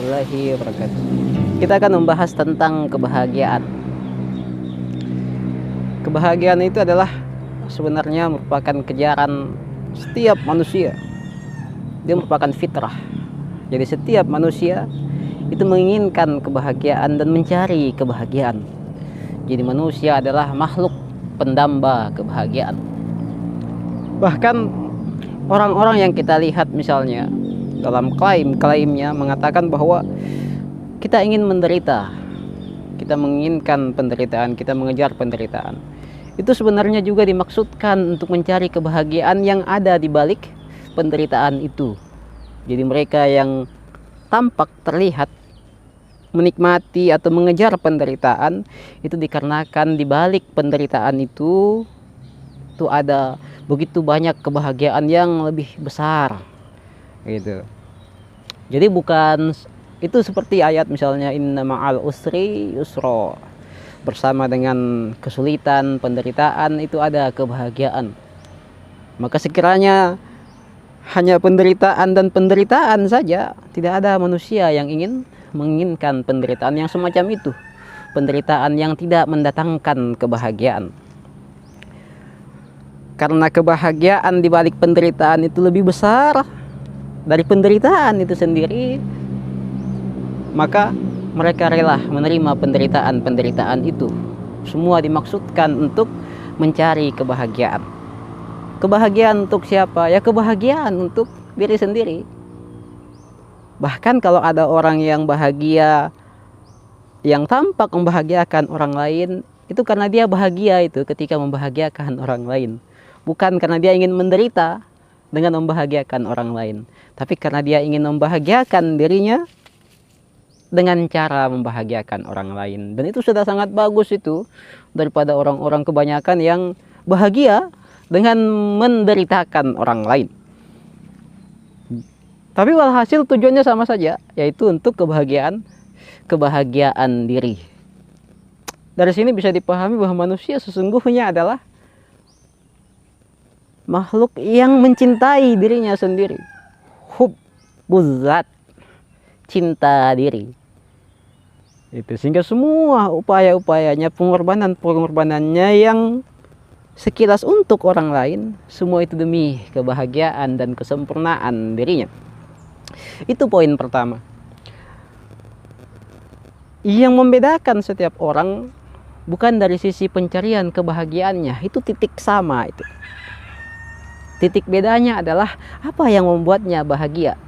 warahmatullahi wabarakatuh. Kita akan membahas tentang kebahagiaan. Kebahagiaan itu adalah sebenarnya merupakan kejaran setiap manusia. Dia merupakan fitrah. Jadi setiap manusia itu menginginkan kebahagiaan dan mencari kebahagiaan. Jadi manusia adalah makhluk pendamba kebahagiaan. Bahkan orang-orang yang kita lihat misalnya dalam klaimnya mengatakan bahwa kita ingin menderita, kita menginginkan penderitaan, kita mengejar penderitaan. Itu sebenarnya juga dimaksudkan untuk mencari kebahagiaan yang ada di balik penderitaan itu. Jadi mereka yang tampak terlihat menikmati atau mengejar penderitaan itu dikarenakan di balik penderitaan itu ada begitu banyak kebahagiaan yang lebih besar gitu. Jadi bukan itu seperti ayat misalnya inna ma'al usri yusra, bersama dengan kesulitan, penderitaan itu ada kebahagiaan. Maka sekiranya hanya penderitaan dan penderitaan saja, tidak ada manusia yang menginginkan penderitaan yang semacam itu, penderitaan yang tidak mendatangkan kebahagiaan. Karena kebahagiaan di balik penderitaan itu lebih besar dari penderitaan itu sendiri, maka mereka rela menerima penderitaan itu. Semua dimaksudkan untuk mencari kebahagiaan. Kebahagiaan untuk siapa? Ya kebahagiaan untuk diri sendiri. Bahkan kalau ada orang yang bahagia, yang tampak membahagiakan orang lain, itu karena dia bahagia itu ketika membahagiakan orang lain. Bukan karena dia ingin menderita dengan membahagiakan orang lain, tapi karena dia ingin membahagiakan dirinya dengan cara membahagiakan orang lain. Dan itu sudah sangat bagus itu, daripada orang-orang kebanyakan yang bahagia dengan menderitakan orang lain. Tapi walhasil tujuannya sama saja, yaitu untuk kebahagiaan diri. Dari sini bisa dipahami bahwa manusia sesungguhnya adalah makhluk yang mencintai dirinya sendiri. Hubbuz zat, cinta diri. Itu sehingga semua upaya-upayanya, pengorbanannya yang sekilas untuk orang lain, semua itu demi kebahagiaan dan kesempurnaan dirinya. Itu poin pertama. Yang membedakan setiap orang bukan dari sisi pencarian kebahagiaannya, itu titik sama itu. Titik bedanya adalah apa yang membuatnya bahagia.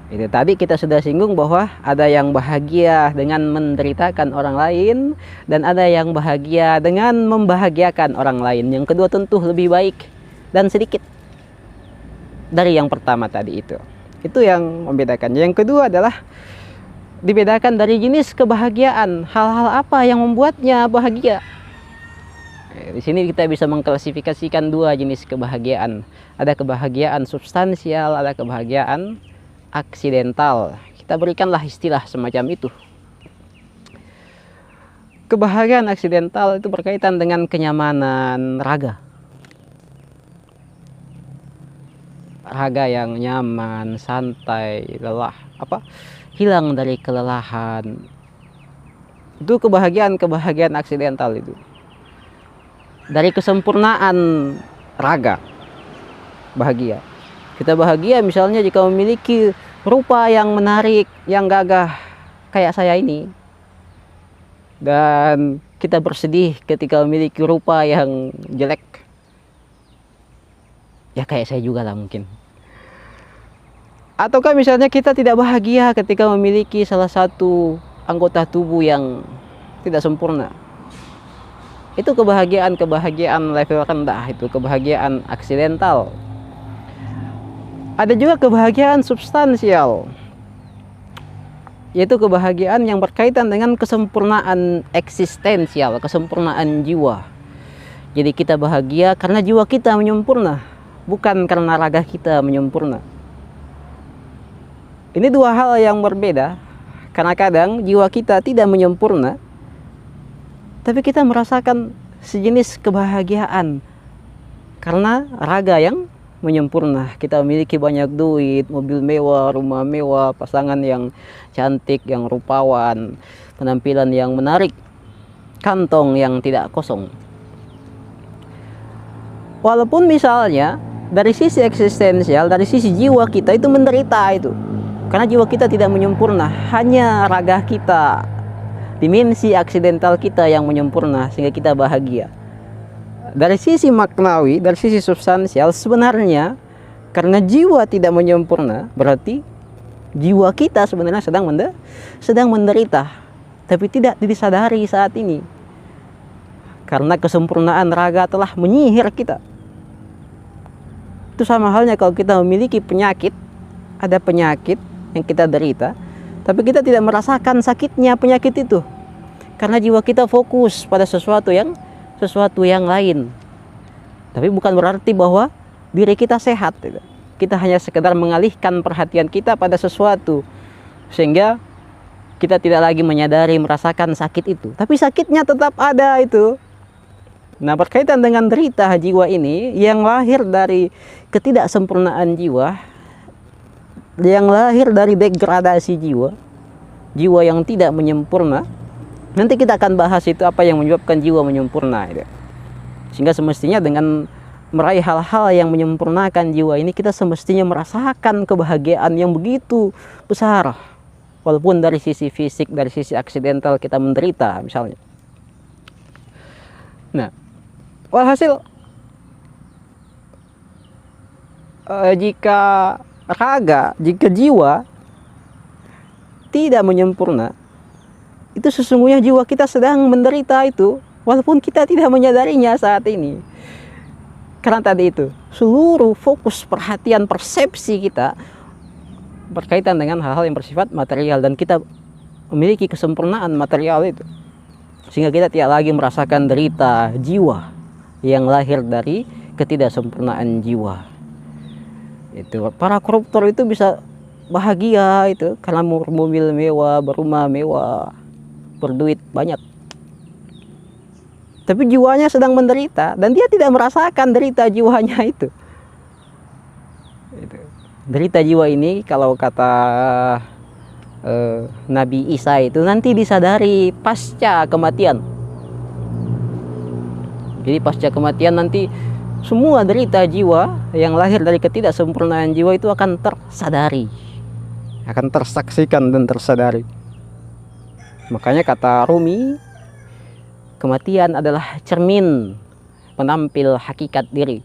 Itu tadi kita sudah singgung bahwa ada yang bahagia dengan menderitakan orang lain dan ada yang bahagia dengan membahagiakan orang lain. Yang kedua tentu lebih baik dan sedikit dari yang pertama tadi itu. Itu yang membedakan. Yang kedua adalah dibedakan dari jenis kebahagiaan. Hal-hal apa yang membuatnya bahagia. Di sini kita bisa mengklasifikasikan dua jenis kebahagiaan. Ada kebahagiaan substansial, ada kebahagiaan aksidental. Kita berikanlah istilah semacam itu. Kebahagiaan aksidental itu berkaitan dengan kenyamanan raga. Raga yang nyaman, santai, hilang dari kelelahan. Itu kebahagiaan aksidental itu. Dari kesempurnaan raga bahagia. Kita bahagia misalnya jika memiliki rupa yang menarik, yang gagah kayak saya ini. Dan kita bersedih ketika memiliki rupa yang jelek. Ya kayak saya juga lah mungkin. Ataukah misalnya kita tidak bahagia ketika memiliki salah satu anggota tubuh yang tidak sempurna. Itu kebahagiaan level rendah, itu kebahagiaan aksidental. Ada juga kebahagiaan substansial, yaitu kebahagiaan yang berkaitan dengan kesempurnaan eksistensial, kesempurnaan jiwa. Jadi kita bahagia karena jiwa kita menyempurna, bukan karena raga kita menyempurna. Ini dua hal yang berbeda, karena kadang jiwa kita tidak menyempurna, tapi kita merasakan sejenis kebahagiaan karena raga yang menyempurna. Kita memiliki banyak duit, mobil mewah, rumah mewah, pasangan yang cantik, yang rupawan, penampilan yang menarik, kantong yang tidak kosong. Walaupun misalnya dari sisi eksistensial, dari sisi jiwa kita itu menderita itu. Karena jiwa kita tidak menyempurna, hanya raga kita, dimensi aksidental kita yang menyempurna sehingga kita bahagia. Dari sisi maknawi, dari sisi substansial, sebenarnya karena jiwa tidak menyempurna, berarti jiwa kita sebenarnya sedang menderita, tapi tidak disadari saat ini. Karena kesempurnaan raga telah menyihir kita. Itu sama halnya kalau kita memiliki penyakit, ada penyakit yang kita derita, tapi kita tidak merasakan sakitnya penyakit itu. Karena jiwa kita fokus pada sesuatu yang lain. Tapi bukan berarti bahwa diri kita sehat. Kita hanya sekedar mengalihkan perhatian kita pada sesuatu sehingga kita tidak lagi menyadari merasakan sakit itu. Tapi sakitnya tetap ada itu. Nah, berkaitan dengan derita jiwa ini yang lahir dari ketidaksempurnaan jiwa, yang lahir dari degradasi jiwa, jiwa yang tidak menyempurna. Nanti kita akan bahas itu apa yang menyebabkan jiwa menyempurna itu. Sehingga semestinya dengan meraih hal-hal yang menyempurnakan jiwa ini, kita semestinya merasakan kebahagiaan yang begitu besar. Walaupun dari sisi fisik, dari sisi aksidental kita menderita misalnya. Nah, walhasil jika raga, jika jiwa tidak menyempurna, itu sesungguhnya jiwa kita sedang menderita itu, walaupun kita tidak menyadarinya saat ini. Karena tadi itu, seluruh fokus perhatian persepsi kita berkaitan dengan hal-hal yang bersifat material, dan kita memiliki kesempurnaan material itu. Sehingga kita tidak lagi merasakan derita jiwa yang lahir dari ketidaksempurnaan jiwa. Itu para koruptor itu bisa bahagia itu karena mobil mewah, berumah mewah, berduit banyak. Tapi jiwanya sedang menderita dan dia tidak merasakan derita jiwanya itu. Derita jiwa ini kalau kata Nabi Isa itu nanti disadari pasca kematian. Jadi pasca kematian nanti semua derita jiwa yang lahir dari ketidaksempurnaan jiwa itu akan tersadari, akan tersaksikan dan tersadari. Makanya kata Rumi, kematian adalah cermin penampil hakikat diri.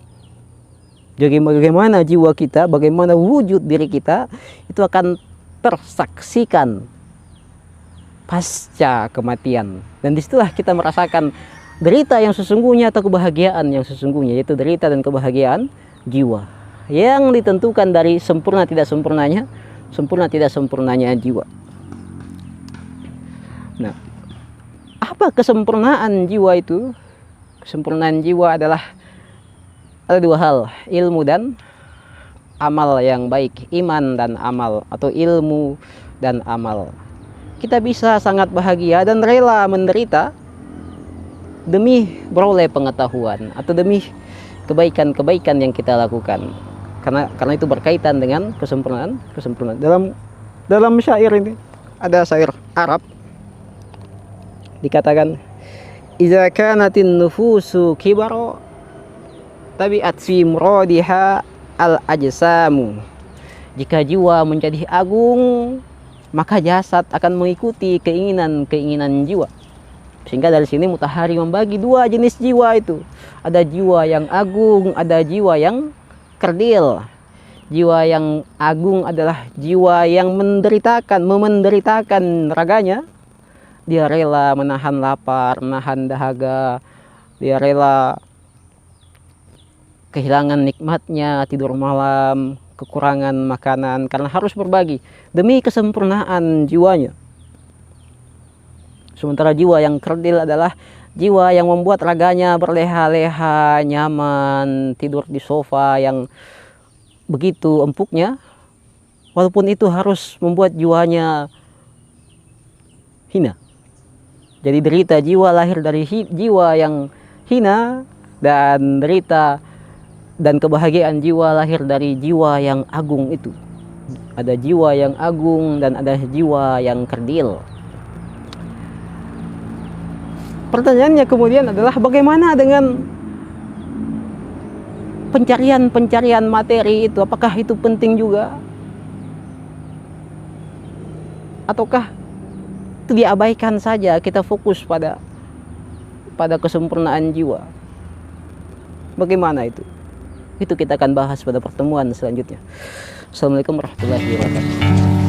Jadi bagaimana jiwa kita, bagaimana wujud diri kita itu akan tersaksikan pasca kematian. Dan disitulah kita merasakan derita yang sesungguhnya atau kebahagiaan yang sesungguhnya, yaitu derita dan kebahagiaan jiwa yang ditentukan dari sempurna tidak sempurnanya jiwa. Nah, apa kesempurnaan jiwa itu? Kesempurnaan jiwa adalah ada dua hal, ilmu dan amal yang baik, iman dan amal, atau ilmu dan amal. Kita bisa sangat bahagia dan rela menderita demi beroleh pengetahuan atau demi kebaikan-kebaikan yang kita lakukan. Karena itu berkaitan dengan kesempurnaan. Dalam syair ini ada syair Arab dikatakan, "Idza kanatin nufusu kibaro tabi'at fi muradiha al-ajsamu." Jika jiwa menjadi agung, maka jasad akan mengikuti keinginan-keinginan jiwa. Sehingga dari sini Mutahari membagi dua jenis jiwa itu. Ada jiwa yang agung, ada jiwa yang kerdil. Jiwa yang agung adalah jiwa yang memenderitakan raganya. Dia rela menahan lapar, menahan dahaga. Dia rela kehilangan nikmatnya tidur malam, kekurangan makanan, karena harus berbagi demi kesempurnaan jiwanya. Sementara jiwa yang kerdil adalah jiwa yang membuat raganya berleha-leha, nyaman, tidur di sofa yang begitu empuknya, walaupun itu harus membuat jiwanya hina. Jadi derita jiwa lahir dari jiwa yang hina, dan derita Dan kebahagiaan jiwa lahir dari jiwa yang agung itu. Ada jiwa yang agung dan ada jiwa yang kerdil. Pertanyaannya kemudian adalah bagaimana dengan pencarian materi itu? Apakah itu penting juga? Ataukah itu diabaikan saja, kita fokus pada kesempurnaan jiwa? Bagaimana itu? Itu kita akan bahas pada pertemuan selanjutnya. Assalamualaikum warahmatullahi wabarakatuh.